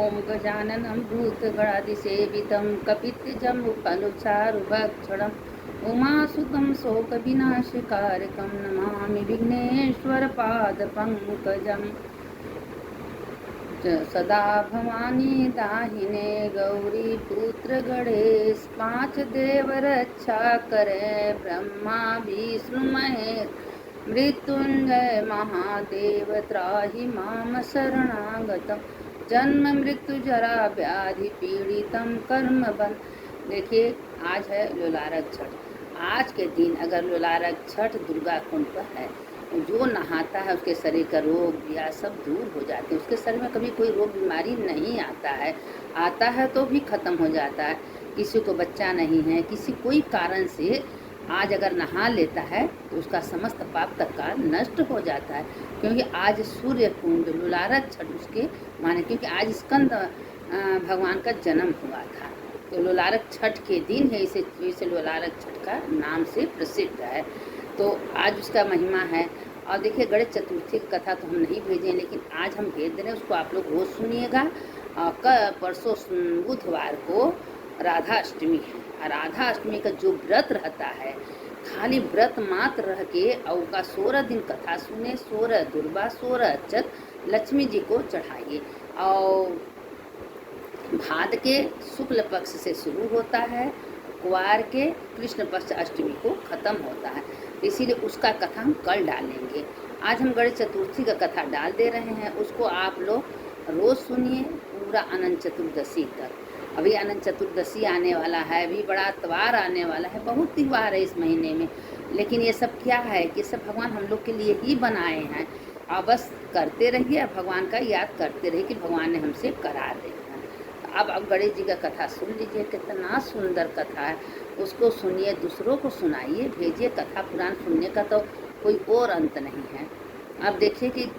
ॐ गजाननं भूतगणादिसेवितं कपित्थजम्बुफलचारुभक्षणम् उमासुतं शोकविनाशकारकं नमामि विघ्नेश्वरपादपङ्कजम् सदा भवानी दाहिने गौरी पुत्र गणेश पांच देव रक्षा करे ब्रह्मा विष्णु महेश मृत्युंजय महादेव त्राहि माम शरणागतम जन्म मृत्यु जरा व्याधि पीड़ितम कर्म बंध। देखिए, आज है लोलारक छठ। आज के दिन अगर लोलारक छठ दुर्गा कुंड पर है, जो नहाता है उसके शरीर का रोग या सब दूर हो जाते हैं। उसके शरीर में कभी कोई रोग बीमारी नहीं आता है तो भी खत्म हो जाता है। किसी को बच्चा नहीं है, किसी कोई कारण से आज अगर नहा लेता है तो उसका समस्त पाप तत्काल नष्ट हो जाता है। क्योंकि आज सूर्य कुंड लोलारक छठ उसके माने, क्योंकि आज स्कंद भगवान का जन्म हुआ था, तो लोलारक छठ के दिन है। इसे लोलारक छठ का नाम से प्रसिद्ध है। तो आज उसका महिमा है। और देखिए, गणेश चतुर्थी की कथा तो हम नहीं भेजें, लेकिन आज हम भेज दे रहे हैं, उसको आप लोग रोज़ सुनिएगा। परसों बुधवार को राधा अष्टमी है। राधा अष्टमी का जो व्रत रहता है, खाली व्रत मात्र रह के और का 16 दिन कथा सुने, 16 दुर्बा 16 अक्षत लक्ष्मी जी को चढ़ाइए। और भाद के शुक्ल पक्ष से शुरू होता है, कुवार के कृष्ण पक्ष अष्टमी को खत्म होता है। इसीलिए उसका कथा हम कल डालेंगे। आज हम गणेश चतुर्थी का कथा डाल दे रहे हैं, उसको आप लोग रोज़ सुनिए पूरा अनंत चतुर्दशी तक। अभी अनंत चतुर्दशी आने वाला है, अभी बड़ा त्योहार आने वाला है, बहुत त्यौहार है इस महीने में। लेकिन ये सब क्या है कि सब भगवान हम लोग के लिए ही बनाए हैं। और बस करते रहिए, भगवान का याद करते रहिए कि भगवान ने हमसे करा दे। अब गणेश जी का कथा सुन लीजिए, कितना सुंदर कथा है। उसको सुनिए, दूसरों को सुनाइए, भेजिए। कथा पुराण सुनने का तो कोई और अंत नहीं है। अब देखिए कि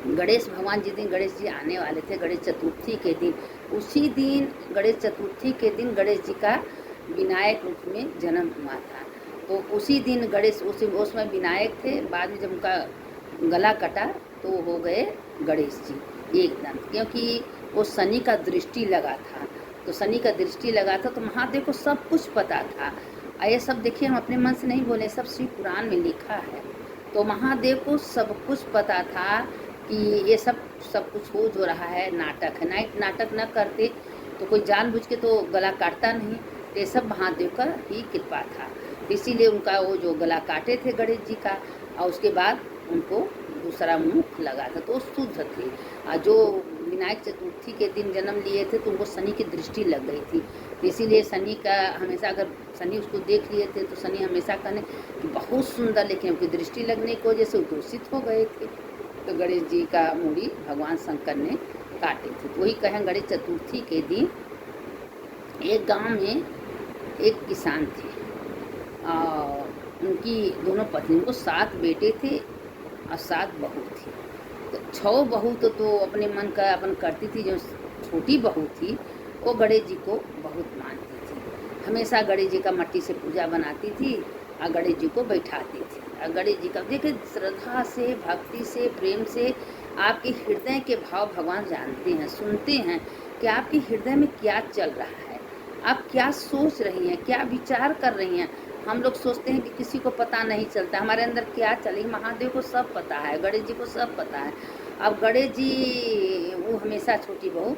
गणेश भगवान जिस दिन गणेश जी आने वाले थे, गणेश चतुर्थी के दिन, उसी दिन गणेश चतुर्थी के दिन गणेश जी का विनायक रूप में जन्म हुआ था। तो उसी दिन गणेश उसमें विनायक थे। बाद में जब उनका गला कटा तो हो गए गणेश जी एकदम, क्योंकि वो शनि का दृष्टि लगा था। तो शनि का दृष्टि लगा था तो महादेव को सब कुछ पता था। ये सब देखिए, हम अपने मन से नहीं बोले, सब शिव पुराण में लिखा है। तो महादेव को सब कुछ पता था कि ये सब कुछ हो जो रहा है नाटक है। नाटक न करते तो कोई जानबूझ के तो गला काटता नहीं। ये सब महादेव का ही कृपा था। इसीलिए उनका वो जो गला काटे थे गणेश जी का, और उसके बाद उनको दूसरा मुख लगा था, तो शुद्ध थे। जो विनायक चतुर्थी के दिन जन्म लिए थे तो उनको शनि की दृष्टि लग गई थी। इसीलिए शनि का हमेशा, अगर शनि उसको देख लिए थे तो शनि हमेशा कहने कि बहुत सुंदर, लेकिन उनकी दृष्टि लगने की वजह से दूषित हो गए थे। तो गणेश जी का मूड़ी भगवान शंकर ने काटे थे। तो वही कहें, गणेश चतुर्थी के दिन एक गांव में एक किसान थे और उनकी दोनों पत्नी को 7 बेटे थे और 7 बहू थी। तो 6 बहू तो अपने मन का अपन करती थी। जो छोटी बहू थी वो गणेश जी को बहुत मानती थी। हमेशा गणेश जी का मट्टी से पूजा बनाती थी और गणेश जी को बैठाती थी। और गणेश जी का देखिए, श्रद्धा से, भक्ति से, प्रेम से आपके हृदय के भाव भगवान जानते हैं, सुनते हैं कि आपके हृदय में क्या चल रहा है, आप क्या सोच रही हैं, क्या विचार कर रही हैं। हम लोग सोचते हैं कि किसी को पता नहीं चलता हमारे अंदर क्या चले। महादेव को सब पता है, गणेश जी को सब पता है। अब गणेश जी वो हमेशा छोटी बहू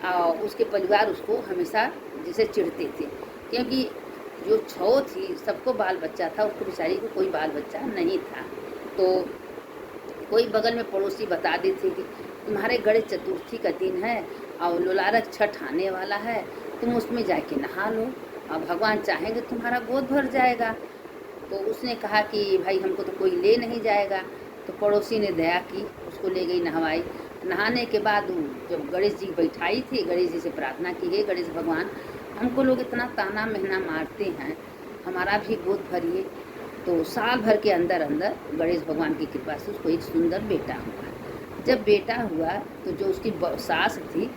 और उसके परिवार उसको हमेशा जैसे चिढ़ते थे, क्योंकि जो 6 थी सबको बाल बच्चा था, उसको बेचारी को कोई बाल बच्चा नहीं था। तो कोई बगल में पड़ोसी बता देते कि तुम्हारे गणेश चतुर्थी का दिन है और लोलारक छठ आने वाला है, तुम उसमें जाके नहा लो और भगवान चाहेंगे तुम्हारा गोद भर जाएगा। तो उसने कहा कि भाई हमको तो कोई ले नहीं जाएगा। तो पड़ोसी ने दया की, उसको ले गई, नहवाई। नहाने के बाद जब गणेश जी बैठाई थी, गणेश जी से प्रार्थना की, हे गणेश भगवान, हमको लोग इतना ताना महना मारते हैं, हमारा भी गोद भरिए। तो साल भर के अंदर अंदर गणेश भगवान की कृपा से उसको एक सुंदर बेटा हुआ। जब बेटा हुआ तो जो उसकी सास थी,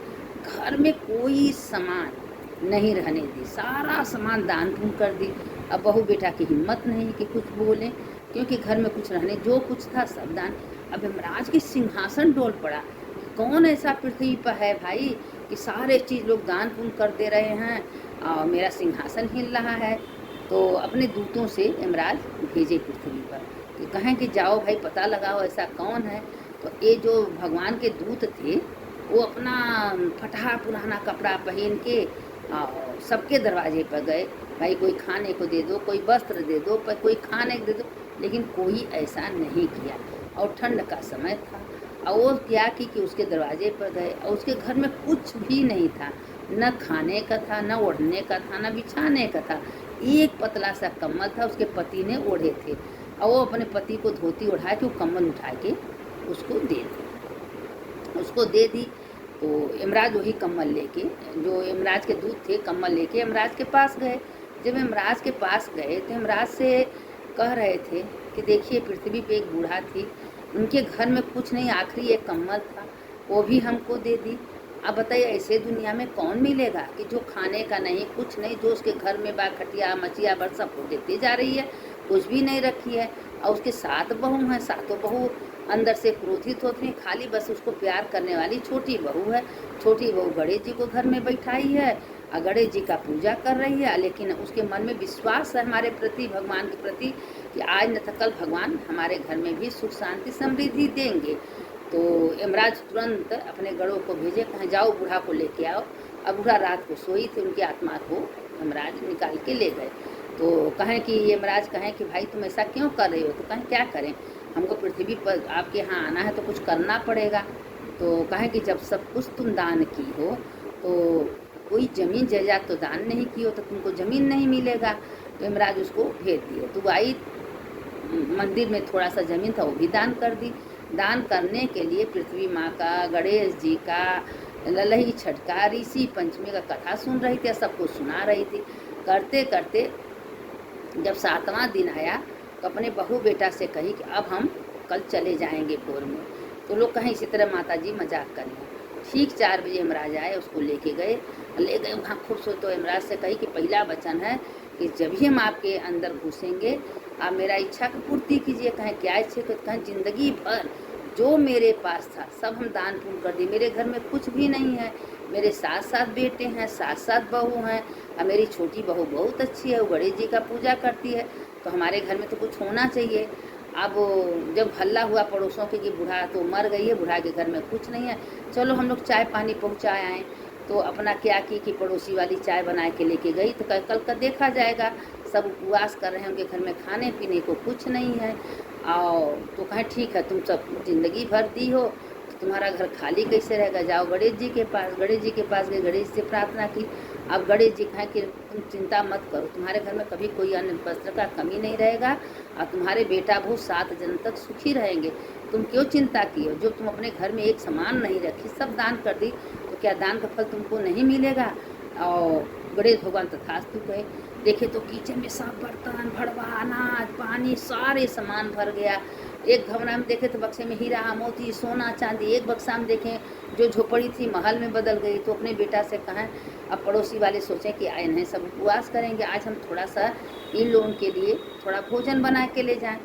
घर में कोई सामान नहीं रहने दी, सारा सामान दान पुण्य कर दी। अब बहू बेटा की हिम्मत नहीं कि कुछ बोले, क्योंकि घर में कुछ रहने, जो कुछ था सब दान। अब यमराज की सिंहासन डोल पड़ा, कौन ऐसा पृथ्वी पर है भाई कि सारे चीज़ लोग दान पुण्य कर दे रहे हैं और मेरा सिंहासन हिल रहा है। तो अपने दूतों से यमराज भेजे पृथ्वी पर कि कहें कि जाओ भाई पता लगाओ ऐसा कौन है। तो ये जो भगवान के दूत थे वो अपना फटा पुराना कपड़ा पहन के सबके दरवाजे पर गए, भाई कोई खाने को दे दो, कोई वस्त्र दे दो, कोई खाने को दे दो, लेकिन कोई ऐसा नहीं किया। और ठंड का समय था और वो क्या कि उसके दरवाजे पर गए और उसके घर में कुछ भी नहीं था, न खाने का था, न ओढ़ने का था, न बिछाने का था। एक पतला सा कम्बल था, उसके पति ने ओढ़े थे और वो अपने पति को धोती ओढ़ा के वो कम्बल उठा के उसको दे दी। तो यमराज वही कम्बल लेके, जो यमराज के दूत थे, कम्बल लेके यमराज के पास गए। जब यमराज के पास गए तो यमराज से कह रहे थे कि देखिए पृथ्वी पे एक बूढ़ा थी, उनके घर में कुछ नहीं, आखिरी एक कम्बल था, वो भी हमको दे दी। अब बताइए ऐसे दुनिया में कौन मिलेगा कि जो खाने का नहीं, कुछ नहीं, जो उसके घर में बा खटिया मचिया भर सबको देती जा रही है, कुछ भी नहीं रखी है। और उसके 7 बहू हैं, 7 बहू अंदर से क्रोधित होती हैं, खाली बस उसको प्यार करने वाली छोटी बहू है। छोटी बहू गणेश जी को घर में बैठाई है और गणेश जी का पूजा कर रही है, लेकिन उसके मन में विश्वास है हमारे प्रति, भगवान के प्रति, कि आज न तो कल भगवान हमारे घर में भी सुख शांति समृद्धि देंगे। तो यमराज तुरंत अपने गणों को भेजे, कहें जाओ बूढ़ा को लेके आओ। अब बूढ़ा रात को सोई थी, उनकी आत्मा को यमराज निकाल के ले गए। तो कहें कि यमराज कहें कि भाई तुम ऐसा क्यों कर रहे हो। तो कहें क्या करें, हमको पृथ्वी पर आपके यहाँ आना है तो कुछ करना पड़ेगा। तो कहें कि जब सब कुछ तुम दान की हो तो कोई ज़मीन जायदाद तो दान नहीं की हो तो तुमको ज़मीन नहीं मिलेगा। तो यमराज उसको भेज दिए। तो आई मंदिर में थोड़ा सा ज़मीन था वो भी दान कर दी। दान करने के लिए पृथ्वी माँ का, गणेश जी का, ललही छठ का, ऋषि पंचमी का कथा सुन रही थी, सबको सुना रही थी। करते करते जब 7वां दिन आया तो अपने बहू बेटा से कही कि अब हम कल चले जाएंगे भोर में। तो लोग कहें इसी तरह माता जी मजाक करें। ठीक 4 बजे यमराज आए, उसको ले गए वहाँ खूबसूरत। तो यमराज से कही कि पहला वचन है कि जब ही हम आपके अंदर घुसेंगे आप मेरा इच्छा की पूर्ति कीजिए। कहें क्या इच्छा, कहें जिंदगी भर जो मेरे पास था सब हम दान पुण्य कर दिए, मेरे घर में कुछ भी नहीं है, मेरे 7 बेटे हैं, 7 बहू हैं और मेरी छोटी बहू बहुत अच्छी है, वो गणेश जी का पूजा करती है, तो हमारे घर में तो कुछ होना चाहिए। अब जब हल्ला हुआ पड़ोसों के कि बूढ़ा तो मर गई है, बूढ़ा के घर में कुछ नहीं है, चलो हम लोग चाय पानी पहुँचाए आएँ। तो अपना क्या की कि पड़ोसी वाली चाय बना के लेके गई। तो कल का देखा जाएगा, सब उपवास कर रहे हैं, उनके घर में खाने पीने को कुछ नहीं है। और तो कहें ठीक है, तुम सब जिंदगी भर दी हो तो तुम्हारा घर खाली कैसे रहेगा, जाओ गणेश जी के पास। गणेश जी के पास गए, गणेश से प्रार्थना की। अब गणेश जी कहें कि तुम चिंता मत करो, तुम्हारे घर में कभी कोई अन्न वस्त्र का कमी नहीं रहेगा और तुम्हारे बेटा बहू 7 जन्म तक सुखी रहेंगे। तुम क्यों चिंता की हो, जो तुम अपने घर में एक सामान नहीं रखी सब दान कर दी, तो क्या दान का फल तुमको नहीं मिलेगा। और गणेश भगवान तथास्तु कहे। देखे तो किचन में सब बर्तन भड़वा अनाज पानी सारे सामान भर गया। एक घबरा में देखे तो बक्से में हीरा मोती सोना चांदी, एक बक्सा में देखें जो झोपड़ी थी महल में बदल गई। तो अपने बेटा से कहें, अब पड़ोसी वाले सोचें कि इन्हें सब उपवास करेंगे, आज हम थोड़ा सा इन लोगों के लिए थोड़ा भोजन बना के ले जाएं।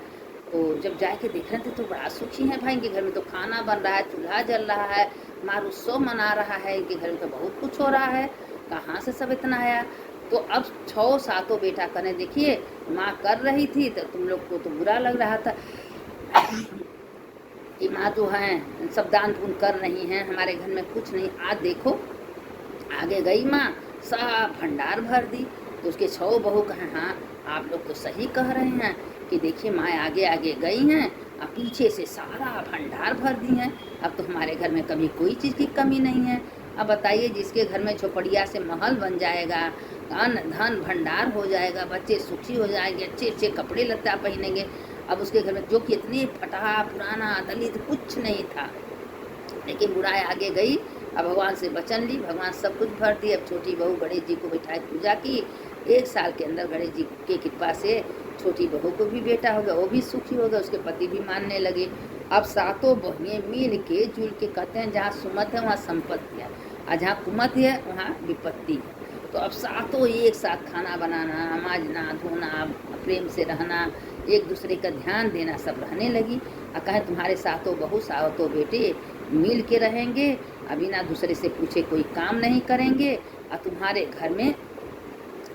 तो जब जाके देख रहे थे तो बड़ा सुखी है भाई, इनके घर में तो खाना बन रहा है, चूल्हा जल रहा है, मार उत्सव मना रहा है, इनके घर में तो बहुत कुछ हो रहा है, कहाँ से सब इतना आया। तो अब 6 बेटा करें, देखिए माँ कर रही थी तो तुम लोग को तो बुरा लग रहा था कि माँ जो हैं सब दान पुण्य कर रही हैं, हमारे घर में कुछ नहीं। आज देखो आगे गई माँ, सब भंडार भर दी। तो उसके 6 बहू कहें हाँ आप लोग तो सही कह रहे हैं कि देखिए माँ आगे आगे गई हैं और पीछे से सारा भंडार भर दी हैं, अब तो हमारे घर में कभी कोई चीज़ की कमी नहीं है। अब बताइए जिसके घर में झोपड़िया से महल बन जाएगा, अन्न धन भंडार हो जाएगा, बच्चे सुखी हो जाएंगे, अच्छे अच्छे कपड़े लत्ता पहनेंगे। अब उसके घर में जो कि इतनी फटा पुराना दलित कुछ नहीं था, लेकिन बुराई आगे गई। अब भगवान से वचन ली, भगवान सब कुछ भर दी। अब छोटी बहू गणेश जी को बिठाए पूजा की। 1 साल के अंदर गणेश जी के कृपा से छोटी बहू को भी बेटा हो गया, वो भी सुखी हो गया, उसके पति भी मानने लगे। अब 7 बहनें मिल के जुल के कहते हैं जहाँ सुमत है वहाँ संपत्ति है और जहाँ कुमत है वहाँ विपत्ति है। तो अब 7 एक साथ खाना बनाना, माजना धोना, प्रेम से रहना, एक दूसरे का ध्यान देना, सब रहने लगी। और कहें तुम्हारे 7 बहू 7 बेटे मिल के रहेंगे, अभी ना दूसरे से पूछे कोई काम नहीं करेंगे, और तुम्हारे घर में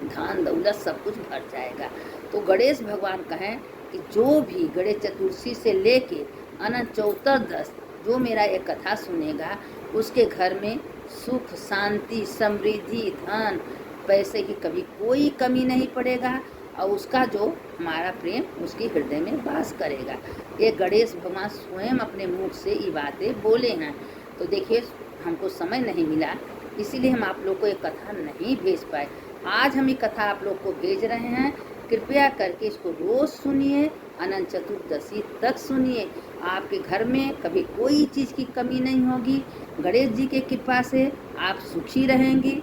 धन दौलत सब कुछ भर जाएगा। तो गणेश भगवान कहें कि जो भी गणेश चतुर्थी से लेके अनंत चतुर्दश जो मेरा ये कथा सुनेगा, उसके घर में सुख शांति समृद्धि धन पैसे की कभी कोई कमी नहीं पड़ेगा, और उसका जो हमारा प्रेम उसकी हृदय में वास करेगा। ये गणेश भगवान स्वयं अपने मुख से ये बातें बोले हैं। तो देखिए, हमको समय नहीं मिला, इसीलिए हम आप लोग को ये कथा नहीं भेज पाए। आज हम ये कथा आप लोग को भेज रहे हैं। कृपया करके इसको रोज़ सुनिए, अनंत चतुर्दशी तक सुनिए। आपके घर में कभी कोई चीज़ की कमी नहीं होगी। गणेश जी के कृपा से आप सुखी रहेंगी।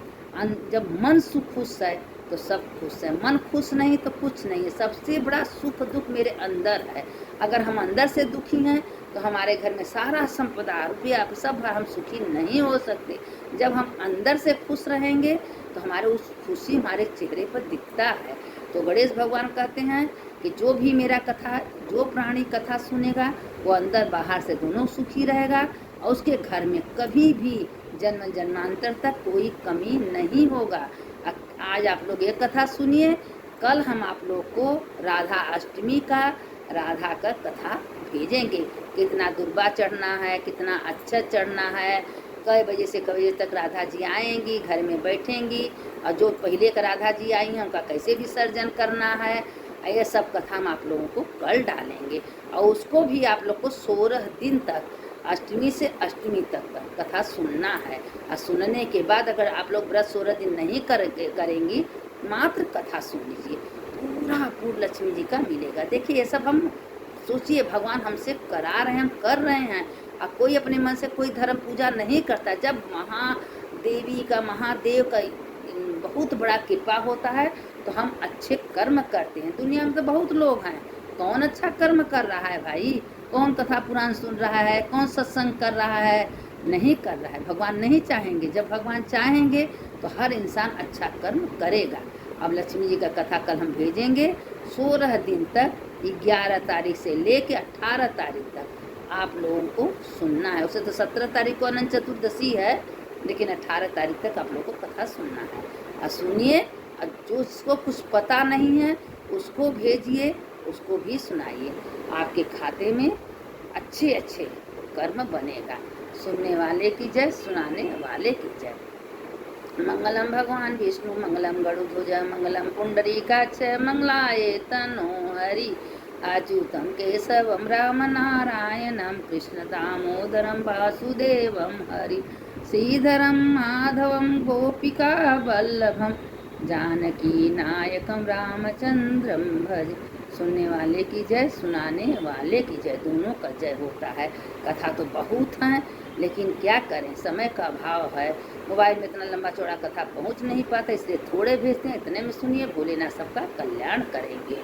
जब मन सुख खुश है तो सब खुश है, मन खुश नहीं तो कुछ नहीं है। सबसे बड़ा सुख दुख मेरे अंदर है। अगर हम अंदर से दुखी हैं तो हमारे घर में सारा संपदा रुपया सब हम सुखी नहीं हो सकते। जब हम अंदर से खुश रहेंगे तो हमारे उस खुशी हमारे चेहरे पर दिखता है। तो गणेश भगवान कहते हैं कि जो भी मेरा कथा, जो प्राणी कथा सुनेगा, वो अंदर बाहर से दोनों सुखी रहेगा, और उसके घर में कभी भी जन्म जन्मांतर तक कोई कमी नहीं होगा। आज आप लोग ये कथा सुनिए, कल हम आप लोग को राधा अष्टमी का राधा का कथा भेजेंगे। कितना दुर्बा चढ़ना है, कितना अच्छा चढ़ना है, कई बजे से कई बजे तक राधा जी आएंगी, घर में बैठेंगी, और जो पहले का राधा जी आई हैं उनका कैसे विसर्जन करना है, ये सब कथा हम आप लोगों को कल डालेंगे। और उसको भी आप लोग को 16 दिन तक, अष्टमी से अष्टमी तक कथा सुनना है। और सुनने के बाद अगर आप लोग व्रत 16 दिन नहीं करेंगी, मात्र कथा सुन लीजिए, पूरा पूर्ण लक्ष्मी जी का मिलेगा। देखिए, ये सब हम सोचिए, भगवान हमसे करा रहे हैं, हम कर रहे हैं। और कोई अपने मन से कोई धर्म पूजा नहीं करता। जब महादेवी का, महादेव का बहुत बड़ा कृपा होता है तो हम अच्छे कर्म करते हैं। दुनिया में तो बहुत लोग हैं, कौन अच्छा कर्म कर रहा है भाई? कौन कथा पुराण सुन रहा है? कौन सत्संग कर रहा है? नहीं कर रहा है। भगवान नहीं चाहेंगे। जब भगवान चाहेंगे तो हर इंसान अच्छा कर्म करेगा। अब लक्ष्मी जी का कथा कल हम भेजेंगे। 16 दिन तक, 11 तारीख से लेके 18 तारीख तक आप लोगों को सुनना है। उसे तो 17 तारीख को अनंत चतुर्दशी है, लेकिन 18 तारीख तक आप लोगों को कथा सुनना है। और सुनिए, और जिसको कुछ पता नहीं है उसको भेजिए, उसको भी सुनाइए। आपके खाते में अच्छे अच्छे कर्म बनेगा। सुनने वाले की जय, सुनाने वाले की जय। मंगलम भगवान विष्णु मंगलम गरुध्वज मंगलम पुंडरीकाक्ष मंगलाय तनो हरि। अच्युतम केशवम राम नारायणम कृष्ण दामोदरम वासुदेवम हरि। श्रीधरम माधवम गोपिका वल्लभम जानकी नायकम रामचंद्रम भज। सुनने वाले की जय, सुनाने वाले की जय, दोनों का जय होता है। कथा तो बहुत हैं, लेकिन क्या करें, समय का अभाव है। मोबाइल में इतना लंबा चौड़ा कथा पहुंच नहीं पाता, इसलिए थोड़े भेजते हैं। इतने में सुनिए, भोलेनाथ सबका कल्याण करेंगे।